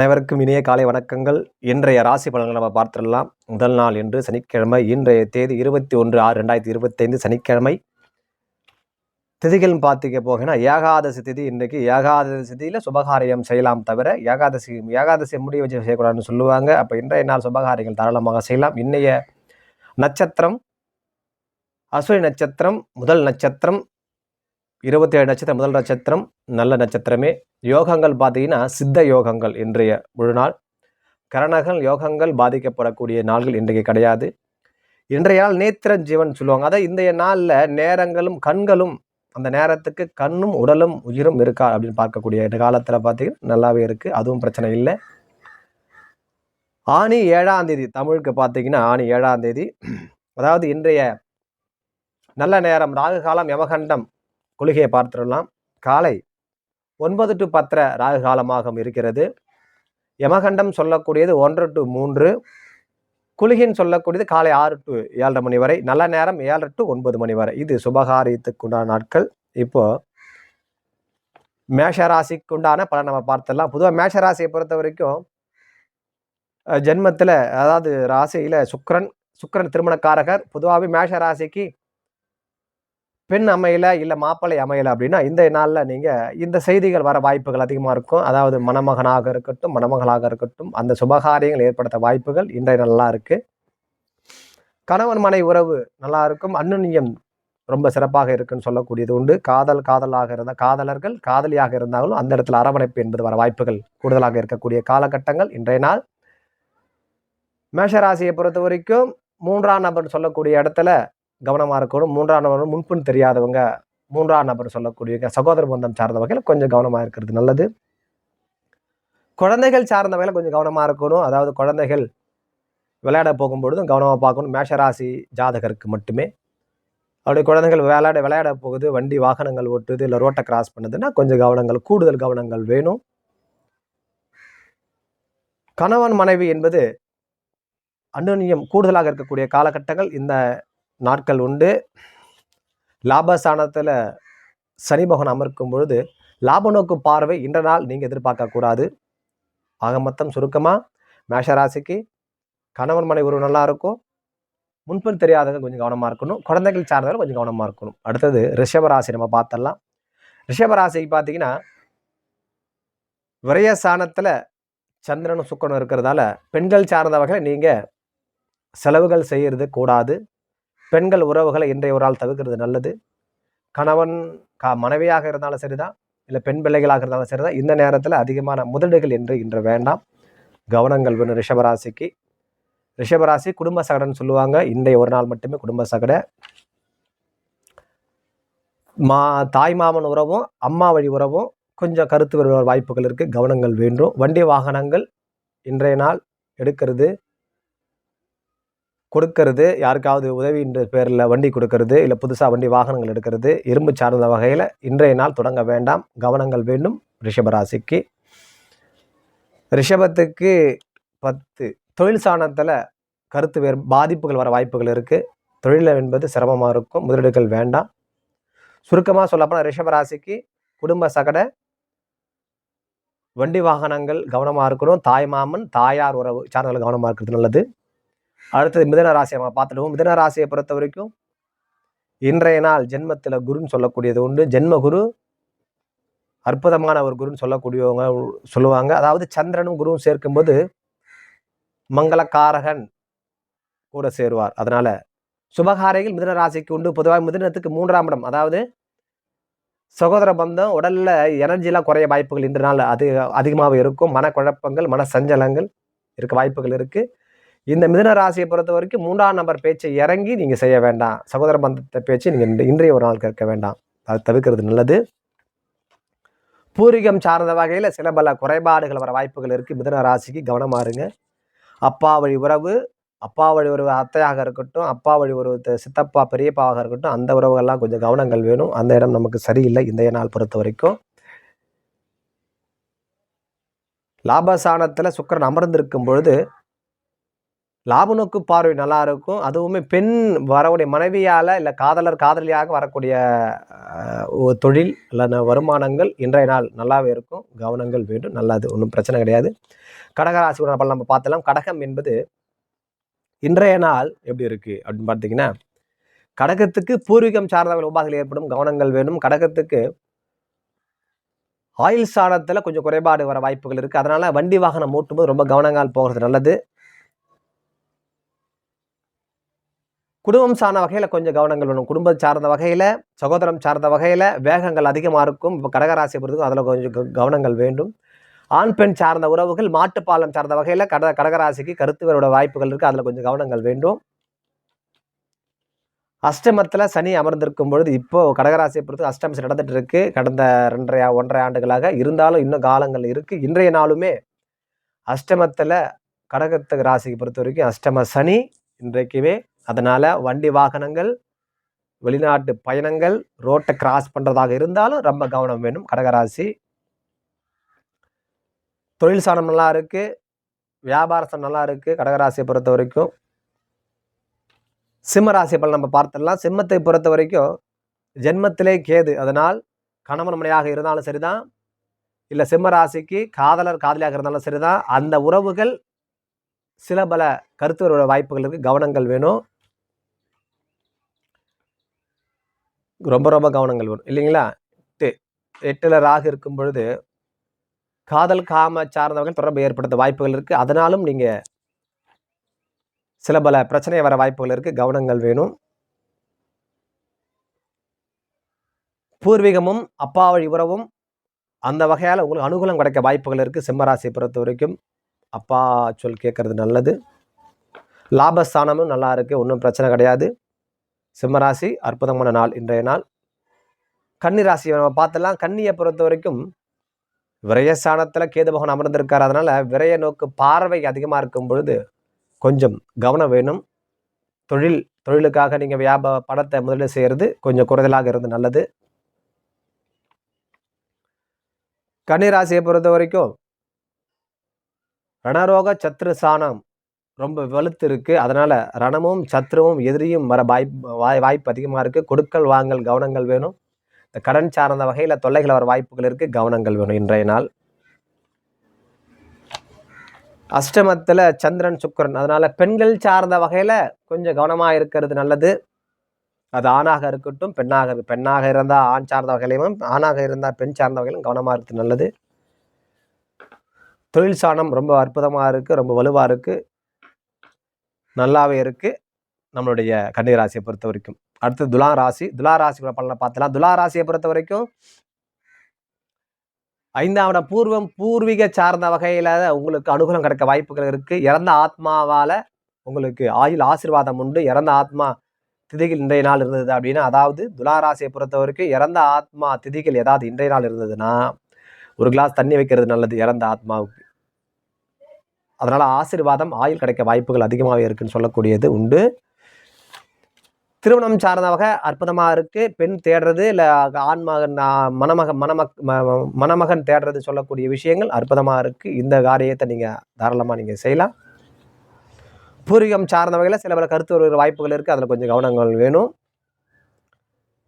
அனைவருக்கும் இனிய காலை வணக்கங்கள். இன்றைய ராசி பலன்களை நம்ம பார்த்துடலாம். முதல் நாள் என்று சனிக்கிழமை. இன்றைய தேதி 21/6/2025 சனிக்கிழமை. திதிகள் பார்த்திக்க போகினா ஏகாதசி திதி. இன்றைக்கு ஏகாதசி திதியில் சுபகாரியம் செய்யலாம், தவிர ஏகாதசி முடிய வச்சு செய்யக்கூடாதுன்னு சொல்லுவாங்க. அப்போ இன்றைய நாள் சுபகாரியங்கள் தாராளமாக செய்யலாம். இன்னைய நட்சத்திரம் அஸ்வினி நட்சத்திரம், முதல் நட்சத்திரம். 27 நட்சத்திரம் முதல் நட்சத்திரம், நல்ல நட்சத்திரமே. யோகங்கள் பார்த்தீங்கன்னா சித்த யோகங்கள் இன்றைய முழு நாள். கரணங்கள் யோகங்கள் பாதிக்கப்படக்கூடிய நாள்கள் இன்றைக்கு கிடையாது. இன்றைய நாள் நேத்திர ஜீவன் சொல்லுவாங்க. அதான் இன்றைய நாளில் நேரங்களும் கண்களும் அந்த நேரத்துக்கு கண்ணும் உடலும் உயிரும் இருக்கா அப்படின்னு பார்க்கக்கூடிய இந்த காலத்தில் பார்த்தீங்கன்னா நல்லாவே இருக்குது. அதுவும் பிரச்சனை இல்லை. ஆனி 7ஆம் தேதி தமிழுக்கு பார்த்தீங்கன்னா ஆனி 7ஆம் தேதி. அதாவது இன்றைய நல்ல நேரம் ராகு காலம் யமகண்டம் குளிகையை பார்த்துடலாம். காலை 9 to 10 ராகு காலமாக இருக்கிறது. யமகண்டம் சொல்லக்கூடியது 1 to 3. குளிகைன்னு சொல்லக்கூடியது காலை 6 to 7:30 மணி வரை. நல்ல நேரம் 7 to 9 மணி வரை. இது சுபகாரியத்துக்குண்டான நாட்கள். இப்போ மேஷராசிக்குண்டான பலன் நம்ம பார்த்துடலாம். பொதுவாக மேஷராசியை பொறுத்த வரைக்கும் ஜென்மத்தில், அதாவது ராசியில் சுக்கிரன் திருமணக்காரகர். பொதுவாகவே மேஷராசிக்கு பெண் அமையல, இல்லை மாப்பிள்ளை அமையலை அப்படின்னா இந்த நாளில் நீங்கள் இந்த செய்திகள் வர வாய்ப்புகள் அதிகமாக இருக்கும். அதாவது மணமகனாக இருக்கட்டும் மணமகளாக இருக்கட்டும் அந்த சுபகாரியங்கள் ஏற்படுத்த வாய்ப்புகள் இன்றைய நல்லா இருக்குது. கணவன் மனை உறவு நல்லா இருக்கும். அந்யுன்யம் ரொம்ப சிறப்பாக இருக்குன்னு சொல்லக்கூடியது உண்டு. காதலாக இருந்தால் காதலர்கள் காதலியாக இருந்தாலும் அந்த இடத்துல அரவணைப்பு என்பது வர வாய்ப்புகள் கூடுதலாக இருக்கக்கூடிய காலகட்டங்கள் இன்றைய நாள். மேஷராசியை பொறுத்த வரைக்கும் 3ஆம் நபர் சொல்லக்கூடிய இடத்துல கவனமாக இருக்கணும். 3ஆம் நபர் முன்பின் தெரியாதவங்க, 3ஆம் நபர் சொல்லக்கூடிய சகோதர பந்தம் சார்ந்த வகையில் கொஞ்சம் கவனமாக இருக்கிறது நல்லது. குழந்தைகள் சார்ந்த வகையில் கொஞ்சம் கவனமாக இருக்கணும். அதாவது குழந்தைகள் விளையாட போகும்பொழுதும் கவனமாக பார்க்கணும். மேஷராசி ஜாதகருக்கு மட்டுமே. அப்படி குழந்தைகள் விளையாட போகுது, வண்டி வாகனங்கள் ஓட்டுது, இல்லை ரோட்டை கிராஸ் பண்ணுதுன்னா கொஞ்சம் கவனங்கள், கூடுதல் கவனங்கள் வேணும். கணவன் மனைவி என்பது அந்யுன்யம் கூடுதலாக இருக்கக்கூடிய காலகட்டங்கள் இந்த நாட்கள் உண்டு. லாபஸ்தானத்தில் சனி பகவான் அமர்க்கும் பொழுது லாப நோக்கு பார்வை இன்ற நாள் நீங்கள் எதிர்பார்க்கக்கூடாது. ஆக மொத்தம் சுருக்கமாக மேஷராசிக்கு கணவன் மனை உறவு நல்லா இருக்கும். முன்பின் தெரியாதவங்க கொஞ்சம் கவனமாக இருக்கணும். குழந்தைகள் சார்ந்தவங்க கொஞ்சம் கவனமாக இருக்கணும். அடுத்தது ரிஷபராசி நம்ம பார்த்துடலாம். ரிஷபராசிக்கு பார்த்தீங்கன்னா விரயஸ்தானத்தில் சந்திரனும் சுக்கிரனும் இருக்கிறதால பெண்கள் சார்ந்தவர்களை நீங்கள் செலவுகள் செய்கிறது கூடாது. பெண்கள் உறவுகளை இன்றைய ஒரு நாள் தவிர்க்கிறது நல்லது. கணவன் மனைவியாக இருந்தாலும் சரிதான், இல்லை பெண் பிள்ளைகளாக இருந்தாலும் சரிதான், இந்த நேரத்தில் அதிகமான முதலீடுகள் இன்று வேண்டாம். கவனங்கள் வேணும் ரிஷபராசிக்கு. ரிஷபராசி குடும்ப சகடன்னு சொல்லுவாங்க. இன்றைய ஒரு நாள் மட்டுமே குடும்ப சகடை. தாய் மாமன் உறவும் அம்மா வழி உறவும் கொஞ்சம் கருத்து வருவ வாய்ப்புகள் இருக்குது. கவனங்கள் வேண்டும். வண்டி வாகனங்கள் இன்றைய நாள் எடுக்கிறது கொடுக்கறது, யாருக்காவது உதவின்ற பேரில் வண்டி கொடுக்கறது, இல்லை புதுசாக வண்டி வாகனங்கள் எடுக்கிறது, இரும்பு சார்ந்த வகையில் இன்றைய நாள் தொடங்க வேண்டாம். கவனங்கள் வேண்டும் ரிஷபராசிக்கு. ரிஷபத்துக்கு 10 தொழில் சாணத்தில் கருத்து பாதிப்புகள் வர வாய்ப்புகள் இருக்குது. தொழில் என்பது சிரமமாக இருக்கும். முதலீடுகள் வேண்டாம். சுருக்கமாக சொல்லப்போனால் ரிஷபராசிக்கு குடும்ப சகடை, வண்டி வாகனங்கள் கவனமாக இருக்கணும். தாய் மாமன் தாயார் உறவு சார்ந்தவர்கள் கவனமாக இருக்கிறது நல்லது. அடுத்தது மிதுன ராசியை நம்ம பார்த்துடுவோம். மிதுன ராசியை பொறுத்த வரைக்கும் இன்றைய நாள் ஜென்மத்தில் குருன்னு சொல்லக்கூடியது உண்டு. ஜென்ம குரு அற்புதமான ஒரு குருன்னு சொல்லக்கூடியவங்க சொல்லுவாங்க. அதாவது சந்திரனும் குருவும் சேர்க்கும்போது மங்களக்காரகன் கூட சேருவார். அதனால சுபகாரிகள் மிதுன ராசிக்கு உண்டு. பொதுவாக மிதுனத்துக்கு 3ஆம் இடம், அதாவது சகோதர பந்தம், உடல்ல எனர்ஜிலாம் குறைய வாய்ப்புகள் இன்று நாள் அதிகமாக இருக்கும். மனக்குழப்பங்கள் மன சஞ்சலங்கள் இருக்க வாய்ப்புகள் இருக்கு. இந்த மிதுன ராசியை பொறுத்த வரைக்கும் 3ஆம் நபர் பேச்சை இறங்கி நீங்கள் செய்ய வேண்டாம். சகோதர பந்தத்தை பேச்சு நீங்கள் இன்றைய ஒரு நாள் கேட்க வேண்டாம். அது தவிர்க்கிறது நல்லது. பூர்வீகம் சார்ந்த வகையில் சில பல குறைபாடுகள் வர வாய்ப்புகள் இருக்குது. மிதுன ராசிக்கு கவனமாக இருங்க. அப்பா வழி உறவு அத்தையாக இருக்கட்டும், அப்பா வழி உறவு சித்தப்பா பெரியப்பாவாக இருக்கட்டும், அந்த உறவுகள்லாம் கொஞ்சம் கவனங்கள் வேணும். அந்த இடம் நமக்கு சரியில்லை இன்றைய நாள் பொறுத்த வரைக்கும். லாபஸ்தானத்தில் சுக்கிரன் அமர்ந்திருக்கும் பொழுது லாப நோக்கு பார்வை நல்லா இருக்கும். அதுவுமே பெண் வரக்கூடிய மனைவியால் இல்லை காதலர் காதலியாக வரக்கூடிய தொழில் இல்லைன்னா வருமானங்கள் இன்றைய நாள் நல்லாவே இருக்கும். கவனங்கள் வேண்டும். நல்லது, ஒன்றும் பிரச்சனை கிடையாது. கடகராசி பலன் நம்ம பார்த்தலாம். கடகம் என்பது இன்றைய நாள் எப்படி இருக்கு அப்படின்னு பார்த்தீங்கன்னா, கடகத்துக்கு பூர்வீகம் சார்ந்தவர்கள் உபாதைகள் ஏற்படும், கவனங்கள் வேணும். கடகத்துக்கு ஆயில் சாணத்தில் கொஞ்சம் குறைபாடு வர வாய்ப்புகள் இருக்குது. அதனால வண்டி வாகனம் ஓட்டும்போது ரொம்ப கவனங்கள் போகிறது நல்லது. குடும்பம் சார்ந்த வகையில் கொஞ்சம் கவனங்கள் வேணும். குடும்பம் சார்ந்த வகையில், சகோதரம் சார்ந்த வகையில் வேகங்கள் அதிகமாக இருக்கும். இப்போ கடகராசியை பொறுத்துக்கும் அதில் கொஞ்சம் கவனங்கள் வேண்டும். ஆண் பெண் சார்ந்த உறவுகள், மாட்டுப்பாலம் சார்ந்த வகையில் கடகராசிக்கு கருத்து வேறுபட வாய்ப்புகள் இருக்குது. அதில் கொஞ்சம் கவனங்கள் வேண்டும். அஷ்டமத்தில் சனி அமர்ந்திருக்கும் பொழுது இப்போ கடகராசியை பொறுத்து அஷ்டம சனி நடந்துட்டு இருக்கு. கடந்த 1.5 ஆண்டுகளாக இருந்தாலும் இன்னும் காலங்கள் இருக்கு. இன்றைய நாளுமே அஷ்டமத்தில் கடகத்து ராசிக்கு பொறுத்த வரைக்கும் அஷ்டம சனி இன்றைக்குமே. அதனால வண்டி வாகனங்கள், வெளிநாட்டு பயணங்கள், ரோட்டை கிராஸ் பண்றதாக இருந்தாலும் ரொம்ப கவனம் வேணும். கடகராசி தொழில் சாணம் நல்லா இருக்கு, வியாபாரம் நல்லா இருக்கு. கடகராசியை பொறுத்த வரைக்கும் சிம்ம ராசி பலன் நம்ம பார்த்துடலாம். சிம்மத்தை பொறுத்த வரைக்கும் ஜென்மத்திலே கேது, அதனால் கணவன் மனையாக இருந்தாலும் சரிதான், இல்லை சிம்ம ராசிக்கு காதலர் காதலியாக இருந்தாலும் சரிதான், அந்த உறவுகள் சில பல கருத்து வாய்ப்புகள் இருக்கு. கவனங்கள் வேணும். ரொம்ப ரொம்ப கவனங்கள் வேணும் இல்லைங்களா? 8ல் ராகு இருக்கும் பொழுது காதல் காம சார்ந்தவர்கள் தொடர்பு ஏற்படுத்த வாய்ப்புகள் இருக்கு. அதனாலும் நீங்க சில பல பிரச்சனை வர வாய்ப்புகள் இருக்கு. கவனங்கள் வேணும். பூர்வீகமும் அப்பா வழி உறவும் அந்த வகையால் உங்களுக்கு அனுகூலம் கிடைக்க வாய்ப்புகள் இருக்கு. சிம்மராசியை பொறுத்த வரைக்கும் அப்பா சொல் கேட்கறது நல்லது. லாபஸ்தானமும் நல்லா இருக்கு, ஒன்றும் பிரச்சனை கிடையாது. சிம்மராசி அற்புதமான நாள் இன்றைய நாள். கன்னி ராசியை நம்ம பார்த்தலாம். கன்னியை பொறுத்த வரைக்கும் விரயஸ்தானத்தில் கேது பகவான் அமர்ந்திருக்காரு. அதனால விரய நோக்கு பார்வை அதிகமாக இருக்கும் பொழுது கொஞ்சம் கவனம் வேணும். தொழிலுக்காக நீங்க பணத்தை முதலீடு செய்யறது கொஞ்சம் குறைதலாக இருந்து நல்லது. கன்னிராசியை பொறுத்த வரைக்கும் ரணரோக சத்ரு சாணம் ரொம்ப வலுத்து இருக்கு. அதனால ரணமும் சத்ருவும் எதிரியும் வர வாய்ப்பு அதிகமா இருக்கு. கொடுக்கல் வாங்கல் கவனங்கள் வேணும். இந்த கடன் சார்ந்த வகையில தொல்லைகள் வர வாய்ப்புகள் இருக்கு. கவனங்கள் வேணும் இன்றைய நாள். அஷ்டமத்துல சந்திரன் சுக்கிரன், அதனால பெண்கள் சார்ந்த வகையில கொஞ்சம் கவனமா இருக்கிறது நல்லது. அது ஆணாக இருக்கட்டும் பெண்ணாக இருந்தா ஆண் சார்ந்த வகையிலும், ஆணாக இருந்தா பெண் சார்ந்த வகையிலும் கவனமா இருக்கிறது நல்லது. தொழில் சாணம் ரொம்ப அற்புதமா இருக்கு, ரொம்ப வலுவா இருக்கு, நல்லாவே இருக்கு நம்மளுடைய கன்னிராசியை பொறுத்த வரைக்கும். அடுத்து துலா ராசி. துலா ராசி பலனை பார்த்தலாம். துலா ராசியை பொறுத்த வரைக்கும் 5ஆம் இடம் பூர்வீக சார்ந்த வகையில உங்களுக்கு அனுகூலம் கிடைக்க வாய்ப்புகள் இருக்கு. இறந்த ஆத்மாவால உங்களுக்கு ஆயுள் ஆசீர்வாதம் உண்டு. இறந்த ஆத்மா திதிகள் இன்றைய நாள் இருந்தது அப்படின்னா, அதாவது துலாராசியை பொறுத்த வரைக்கும் இறந்த ஆத்மா திதிகள் ஏதாவது இன்றைய நாள் இருந்ததுன்னா ஒரு கிளாஸ் தண்ணி வைக்கிறது நல்லது இறந்த ஆத்மாவுக்கு. அதனால ஆசீர்வாதம் ஆயுள் கிடைக்க வாய்ப்புகள் அதிகமாக இருக்குன்னு சொல்லக்கூடியது உண்டு. திருமணம் சார்ந்த வகை அற்புதமா இருக்கு. பெண் தேடுறது இல்லை ஆண்மகன் மணமகன் தேடுறது சொல்லக்கூடிய விஷயங்கள் அற்புதமா இருக்கு. இந்த காரியத்தை நீங்க தாராளமா நீங்க செய்யலாம். பூர்வீகம் சார்ந்த வகையில் சில பல கருத்து வருகிற வாய்ப்புகள் இருக்கு. அதுல கொஞ்சம் கவனங்கள் வேணும்.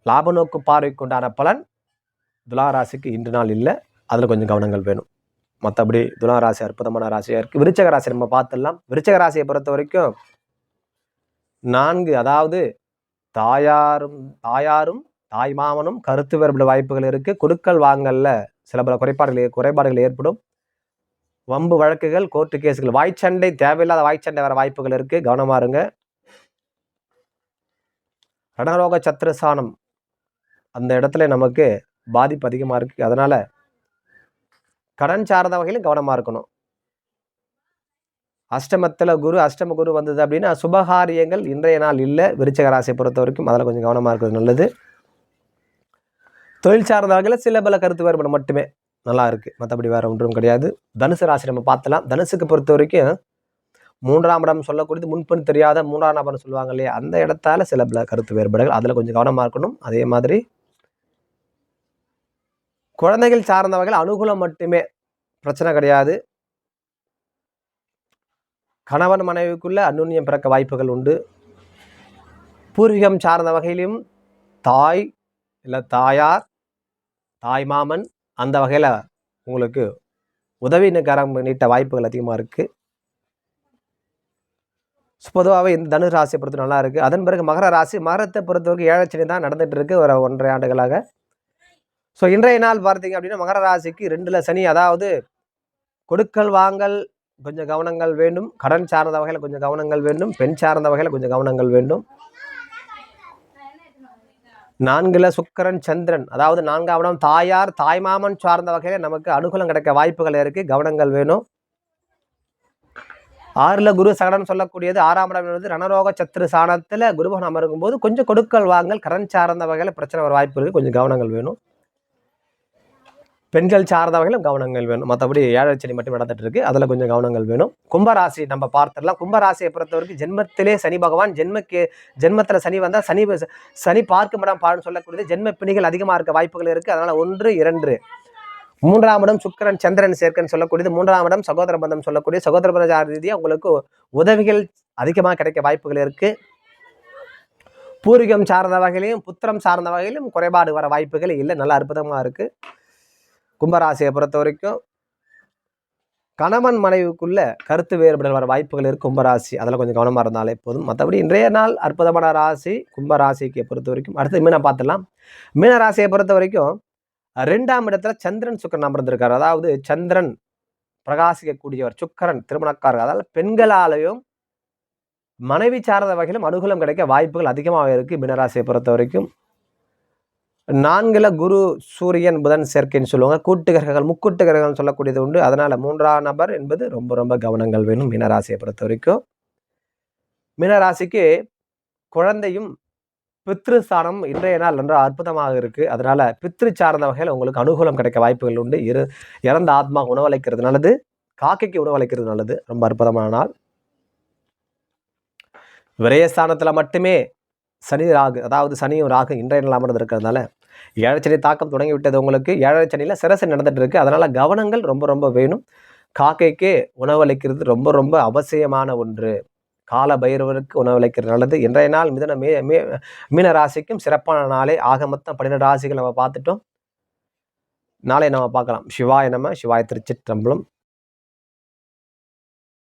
லாப நோக்கு பார்வைக்கு உண்டான பலன் துலாராசிக்கு இன்று நாள் இல்லை, அதுல கொஞ்சம் கவனங்கள் வேணும். மற்றபடி துலாராசி அற்புதமான ராசியா இருக்கு. விருச்சக ராசி நம்ம பார்த்துடலாம். விருச்சக ராசியை பொறுத்த வரைக்கும் 4, அதாவது தாயாரும் தாய் மாமனும் கருத்து வேறுபட வாய்ப்புகள் இருக்கு. கொடுக்கல் வாங்கல்ல சில பல குறைபாடுகள் ஏற்படும். வம்பு வழக்குகள், கோர்ட்டு கேஸுகள், வாய்ச்சண்டை, தேவையில்லாத வாய்ச்சண்டை வர வாய்ப்புகள் இருக்கு. கவனமா இருங்க. ரணரோக சத்ருசானம் அந்த இடத்துல நமக்கு பாதிப்பு அதிகமா இருக்கு. அதனால கடன் சார்ந்த வகையிலும் கவனமா இருக்கணும். அஷ்டம குரு வந்தது அப்படின்னா சுபகாரியங்கள் இன்றைய நாள் இல்லை. விருச்சக ராசியை பொறுத்த வரைக்கும் அதில் கொஞ்சம் கவனமா இருக்கிறது நல்லது. தொழில் சார்ந்த வகையில் சில பல கருத்து வேறுபாடு மட்டுமே நல்லா இருக்கு, மற்றபடி வேற ஒன்றும் கிடையாது. தனுசு ராசி நம்ம பார்த்தலாம். தனுசுக்கு பொறுத்த வரைக்கும் 3ஆம் இடம் சொல்லக்கூடியது முன்பெண் தெரியாத 3ஆம் நபர் சொல்லுவாங்க இல்லையா, அந்த இடத்தால சில பல கருத்து வேறுபாடுகள், அதுல கொஞ்சம் கவனமா இருக்கணும். அதே மாதிரி குழந்தைகள் சார்ந்த வகையில் அனுகூலம் மட்டுமே, பிரச்சனை கிடையாது. கணவன் மனைவிக்குள்ள அந்யுன்யம் பிறக்க வாய்ப்புகள் உண்டு. பூர்வீகம் சார்ந்த வகையிலும் தாய் இல்லை தாயார், தாய் மாமன் அந்த வகையில் உங்களுக்கு உதவி கரம் நீட்ட வாய்ப்புகள் அதிகமாக இருக்குது. பொதுவாகவே இந்த தனுசு ராசியை பொறுத்து நல்லா இருக்குது. அதன் பிறகு மகர ராசி. மகரத்தை பொறுத்தவரைக்கும் 7 சனி தான் நடந்துட்டு இருக்கு ஒரு 1.5 ஆண்டுகளாக. ஸோ இன்றைய நாள் பார்த்தீங்க அப்படின்னா மகர ராசிக்கு 2ல் சனி. அதாவது கொடுக்கல் வாங்கல் கொஞ்சம் கவனங்கள் வேண்டும். கடன் சார்ந்த வகையில் கொஞ்சம் கவனங்கள் வேண்டும். பெண் சார்ந்த வகையில் கொஞ்சம் கவனங்கள் வேண்டும். 4ல் சுக்கிரன் சந்திரன். அதாவது 4ஆம் இடம் தாயார் தாய்மாமன் சார்ந்த வகையில் நமக்கு அனுகூலம் கிடைக்க வாய்ப்புகள் இருக்குது. கவனங்கள் வேணும். 6ல் குரு சகடன் சொல்லக்கூடியது. 6ஆம் இடம் என்பது ரணரோக சத்ரு சாணத்தில் குருபகன் அமருக்கும் போது கொஞ்சம் கொடுக்கல் வாங்கல் கடன் சார்ந்த வகையில் பிரச்சனை வர வாய்ப்பு இருக்குது. கொஞ்சம் கவனங்கள் வேணும். பெண்கள் சார்ந்த வகையிலும் கவனங்கள் வேணும். மற்றபடி 7 சனி மட்டும் நடந்துட்டு இருக்கு, அதில் கொஞ்சம் கவனங்கள் வேணும். கும்பராசி நம்ம பார்த்துடலாம். கும்பராசியை பொறுத்தவரைக்கும் ஜென்மத்திலே சனி பகவான் ஜென்மத்தில் சனி வந்தால் சனி பார்க்கும் இடம் பாடுன்னு சொல்லக்கூடியது. ஜென்ம பிணிகள் அதிகமாக இருக்க வாய்ப்புகள் இருக்குது. அதனால் 1, 2. 3ஆம் இடம் சுக்கிரன் சந்திரன் சேர்க்கன்னு சொல்லக்கூடியது. 3ஆம் இடம் சகோதர பந்தம் சொல்லக்கூடிய சகோதர பந்த ரீதியாக உங்களுக்கு உதவிகள் அதிகமாக கிடைக்க வாய்ப்புகள் இருக்குது. பூர்வீகம் சார்ந்த வகையிலையும் புத்திரம் சார்ந்த வகையிலும் குறைபாடு வர வாய்ப்புகள் இல்லை. நல்லா அற்புதமாக இருக்குது. கும்பராசியை பொறுத்த வரைக்கும் கணவன் மனைவிக்குள்ள கருத்து வேறுபாடுகள் வர வாய்ப்புகள் இருக்குது. கும்பராசி அதில் கொஞ்சம் கவனமாக இருந்தாலே போதும். மற்றபடி இன்றைய நாள் அற்புதமான ராசி கும்பராசிக்கு பொறுத்த வரைக்கும். அடுத்து மீனை பார்த்துடலாம். மீனராசியை பொறுத்த வரைக்கும் 2ஆம் இடத்துல சந்திரன் சுக்கிரன் அமர்ந்திருக்காரு. அதாவது சந்திரன் பிரகாசிக்கக்கூடியவர், சுக்கிரன் திருமணக்காரர். அதாவது பெண்களாலையும் மனைவி சார்ந்த வகையிலும் அனுகூலம் கிடைக்க வாய்ப்புகள் அதிகமாக இருக்குது மீனராசியை பொறுத்த வரைக்கும். 4ல் குரு சூரியன் புதன் சேர்க்கைன்னு சொல்லுவாங்க. கூட்டு கிரகங்கள் முக்கூட்டு கிரகங்கள் சொல்லக்கூடியது உண்டு. அதனால் 3ஆம் நபர் என்பது ரொம்ப ரொம்ப கவனங்கள் வேணும் மீனராசியை பொறுத்த வரைக்கும். மீனராசிக்கு குழந்தையும் பித்ருஸ்தானம் இன்றைய நாள் நன்றாக அற்புதமாக இருக்குது. அதனால் பித்ரு சார்ந்த வகையில் உங்களுக்கு அனுகூலம் கிடைக்க வாய்ப்புகள் உண்டு. இறந்த ஆத்மா உணவளிக்கிறது நல்லது. காக்கைக்கு உணவளிக்கிறது நல்லது. ரொம்ப அற்புதமான நாள். விரயஸ்தானத்தில் மட்டுமே சனி ராகு, அதாவது சனியும் ராகு இன்றைய நாள் அமர்ந்து இருக்கிறதுனால 7 சனி தாக்கம் தொடங்கி விட்டது உங்களுக்கு. 7 சனியில் சிரசு நடந்துட்டு இருக்கு. அதனால் கவனங்கள் ரொம்ப ரொம்ப வேணும். காக்கைக்கு உணவளிக்கிறது ரொம்ப ரொம்ப அவசியமான ஒன்று. கால பைரவருக்கு உணவளிக்கிறது நல்லது. இன்றைய நாள் மீன ராசிக்கும் சிறப்பான நாளே. ஆக மொத்தம் 12 ராசிகள் நம்ம பார்த்துட்டோம். நாளை நம்ம பார்க்கலாம். சிவாய நம. சிவாய திருச்சிற்றம்பலம்.